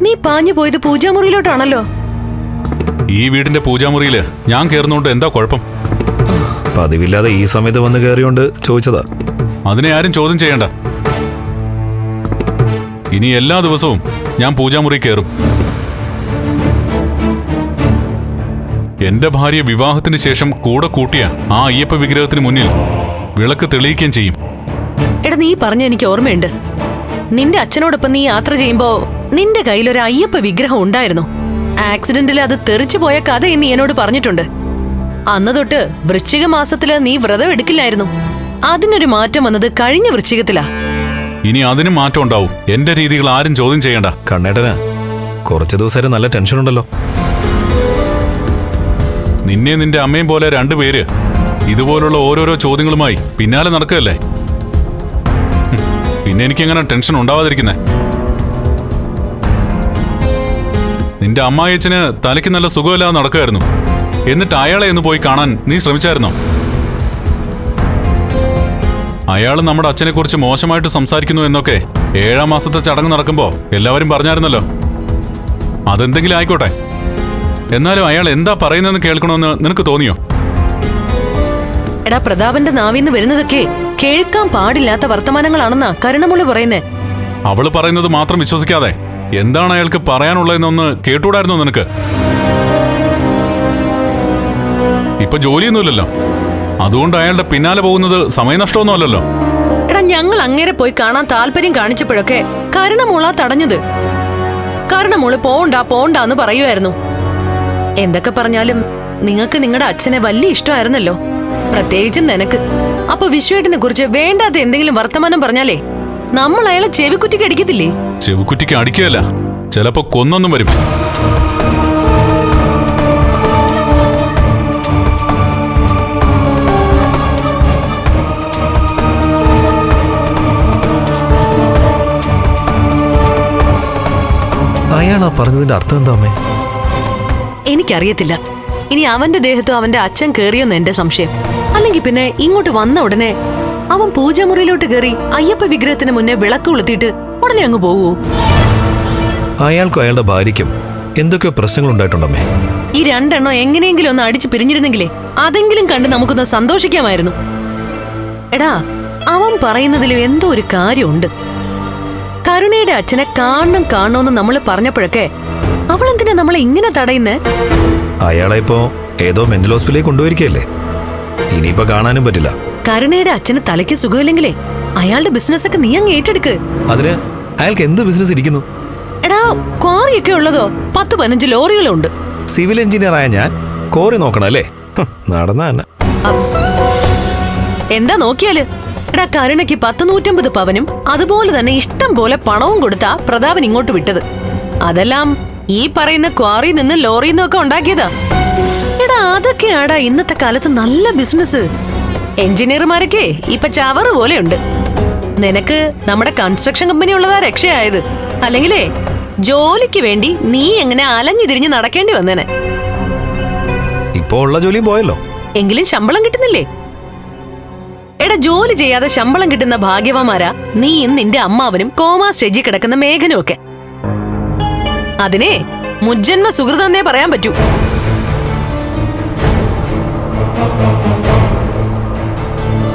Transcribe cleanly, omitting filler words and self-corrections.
നീ പാഞ്ഞു പോയത് പൂജാമുറിയിലോട്ടാണല്ലോ. ഈ വീടിന്റെ പൂജാമുറിയില് ഞാൻ കയറുന്നോണ്ട് എന്താ കുഴപ്പം? പതിവില്ലാതെ ഈ സമയത്ത് വന്ന് കയറിയോണ്ട് ചോദിച്ചതാ. അതിനെ ആരും ചോദ്യം ചെയ്യണ്ട. ഇനി എല്ലാ ദിവസവും ഞാൻ പൂജാമുറി കയറും. എന്റെ ഭാര്യ വിവാഹത്തിന് ശേഷം കൂടെ കൂട്ടിയ ആ അയ്യപ്പ വിഗ്രഹത്തിന് മുന്നിൽ വിളക്ക് തെളിയിക്കുകയും ചെയ്യും. എടാ, നീ പറഞ്ഞ എനിക്ക് ഓർമ്മയുണ്ട്. നിന്റെ അച്ഛനോടൊപ്പം നീ യാത്ര ചെയ്യുമ്പോ നിന്റെ കയ്യിലൊരു അയ്യപ്പ വിഗ്രഹം ഉണ്ടായിരുന്നു. ആക്സിഡന്റിൽ അത് തെറിച്ചു പോയ കഥ നീ എന്നോട് പറഞ്ഞിട്ടുണ്ട്. അന്ന് തൊട്ട് വൃശ്ചിക മാസത്തില് നീ വ്രതം എടുക്കില്ലായിരുന്നു. അതിനൊരു മാറ്റം വന്നത് കഴിഞ്ഞ വൃശ്ചികത്തിലാ. ഇനി അതിനും മാറ്റം ഉണ്ടാവും. എന്റെ രീതികൾ ആരും ചോദ്യം ചെയ്യണ്ട. കണ്ണേട്ടന് കുറച്ചു ദിവസമായിട്ട് നല്ല ടെൻഷൻ ഉണ്ടല്ലോ. നിന്നെ നിന്റെ അമ്മയും പോലെ രണ്ടുപേര് ഇതുപോലുള്ള ഓരോരോ ചോദ്യങ്ങളുമായി പിന്നാലെ നടക്കുകയല്ലേ. പിന്നെ എനിക്കെങ്ങനെ ടെൻഷൻ ഉണ്ടാവാതിരിക്കുന്നേ? നിന്റെ അമ്മായിയച്ഛന് തലയ്ക്ക് നല്ല സുഖമില്ലാതെ നടക്കുമായിരുന്നു. എന്നിട്ട് അയാളെ ഒന്ന് പോയി കാണാൻ നീ ശ്രമിച്ചായിരുന്നോ? അയാൾ നമ്മുടെ അച്ഛനെ കുറിച്ച് മോശമായിട്ട് സംസാരിക്കുന്നു എന്നൊക്കെ 7-ാം മാസത്തെ ചടങ്ങ് നടക്കുമ്പോ എല്ലാവരും പറഞ്ഞായിരുന്നല്ലോ. അതെന്തെങ്കിലും ആയിക്കോട്ടെ, എന്നാലും അയാൾ എന്താ പറയുന്നതെന്ന് കേൾക്കണമെന്ന് നിനക്ക് തോന്നിയോ? എടാ, പ്രതാപന്റെ നാവിന്ന് വരുന്നതൊക്കെ കേൾക്കാൻ പാടില്ലാത്ത വർത്തമാനങ്ങളാണെന്നാ കരുണമോള് പറയുന്നേ. അവള് പറയുന്നത് മാത്രം വിശ്വസിക്കാതെ എന്താണ് അയാൾക്ക് പറയാനുള്ളതെന്നൊന്ന് കേട്ടൂടായിരുന്നോ നിനക്ക്? ഇപ്പൊ ജോലിയൊന്നുമില്ലല്ലോ, അതുകൊണ്ട് അയാളുടെ പിന്നാലെ പോകുന്നത് സമയനഷ്ടമൊന്നും അല്ലല്ലോ. എടാ, ഞങ്ങൾ അങ്ങേരെ പോയി കാണാൻ താല്പര്യം കാണിച്ചപ്പോഴൊക്കെ കരുണമോളാ തടഞ്ഞത്. കരുണമോള് പോണ്ടാന്ന് പറയുമായിരുന്നു. എന്തൊക്കെ പറഞ്ഞാലും നിങ്ങൾക്ക് നിങ്ങളുടെ അച്ഛനെ വലിയ ഇഷ്ടമായിരുന്നല്ലോ, പ്രത്യേകിച്ചും നിനക്ക്. അപ്പൊ വിശ്വേട്ടിനെ കുറിച്ച് വേണ്ടാത്ത എന്തെങ്കിലും വർത്തമാനം പറഞ്ഞാലേ നമ്മൾ അയാളെ ചെവിക്കുറ്റിക്ക് അടിക്കത്തില്ലേ? ചെവിക്കുറ്റിക്ക് അടിക്കുകയല്ല, ചിലപ്പോ കൊന്നൊന്നും വരും. അയാളാ പറഞ്ഞതിന്റെ അർത്ഥം എന്താ അമ്മേ? എനിക്കറിയത്തില്ല. ഇനി അവന്റെ ദേഹത്തും അവന്റെ അച്ഛൻ കേറിയോന്ന് എന്റെ സംശയം. അല്ലെങ്കിൽ പിന്നെ ഇങ്ങോട്ട് വന്ന ഉടനെ അവൻ പൂജാമുറിയിലോട്ട് കയറി അയ്യപ്പ വിഗ്രഹത്തിന് മുന്നേ വിളക്ക് കൊളുത്തിയിട്ട് ഉടനെ അങ്ങ് പോവൂ? അയാൾക്കും അയാളുടെ ഭാര്യയ്ക്കും എന്തൊക്കെയോ പ്രശ്നങ്ങൾ ഉണ്ടായിട്ടുണ്ടമ്മേ. ഈ രണ്ടെണ്ണം എങ്ങനെയെങ്കിലും ഒന്ന് അടിച്ചു പിരിഞ്ഞിരുന്നെങ്കിലേ അതെങ്കിലും കണ്ട് നമുക്കൊന്ന് സന്തോഷിക്കാമായിരുന്നു. എടാ, അവൻ പറയുന്നതിലും എന്തോ ഒരു കാര്യമുണ്ട്. കരുണയുടെ അച്ഛനെ കാണണമെന്ന് നമ്മൾ പറഞ്ഞപ്പോഴൊക്കെ അവളെന്തിനാ നമ്മളെ ഇങ്ങനെ തടയുന്നേ? അയാളെ ഇപ്പോ ഏതോ മെന്റൽ ഹോസ്പിറ്റലിലേക്ക് കൊണ്ടുപോയിരിക്കല്ലേ, ഇനിയിപ്പോ കാണാനും പറ്റില്ല. കരുണയുടെ അച്ഛന് തലയ്ക്ക് സുഖമില്ലെങ്കിലേ അയാളുടെ ബിസിനസ് ഒക്കെ നീ അങ്ങ് ഏറ്റെടുക്ക്. അതിന് അയാൾക്ക് എന്ത് ബിസിനസ് ഇരിക്കുന്നു? എടാ, ക്വാറിയൊക്കെ ഉള്ളതോ 10-15 ലോറികളുണ്ട്. സിവിൽ എഞ്ചിനീയർ ആയ ഞാൻ കോറി നോക്കണം അല്ലേ? നടന്ന തന്നെ. എന്താ നോക്കിയാല്? എടാ, കരുണയ്ക്ക് 100-150 പവനും അതുപോലെ തന്നെ ഇഷ്ടം പോലെ പണവും കൊടുത്താ പ്രതാപൻ ഇങ്ങോട്ട് വിട്ടത്. അതെല്ലാം ഈ പറയുന്ന ക്വാറിയിൽ നിന്ന് ലോറിയിൽ നിന്നൊക്കെ ഉണ്ടാക്കിയതാ. എടാ, അതൊക്കെയാടാ ഇന്നത്തെ കാലത്ത് നല്ല ബിസിനസ്. എഞ്ചിനീയർമാരൊക്കെ ഇപ്പൊ ചവറ് പോലെയുണ്ട്. നിനക്ക് നമ്മുടെ കൺസ്ട്രക്ഷൻ കമ്പനി ഉള്ളതാ രക്ഷയായത്. അല്ലെങ്കിലേ ജോലിക്ക് വേണ്ടി നീ എങ്ങനെ അലഞ്ഞിതിരിഞ്ഞ് നടക്കേണ്ടി വന്നേനെ. ഇപ്പോ ഉള്ള ജോലിയും പോയല്ലോ. എങ്കിലും ശമ്പളം കിട്ടുന്നില്ലേ? എടാ, ജോലി ചെയ്യാതെ ശമ്പളം കിട്ടുന്ന ഭാഗ്യവാന്മാരാ നീയും നിന്റെ അമ്മാവനും കോമാ സ്റ്റേജിൽ കിടക്കുന്ന മേഘനും ഒക്കെ. അതിനെ മുജ്ജന്മ സുഹൃതെന്നേ പറയാൻ പറ്റൂ.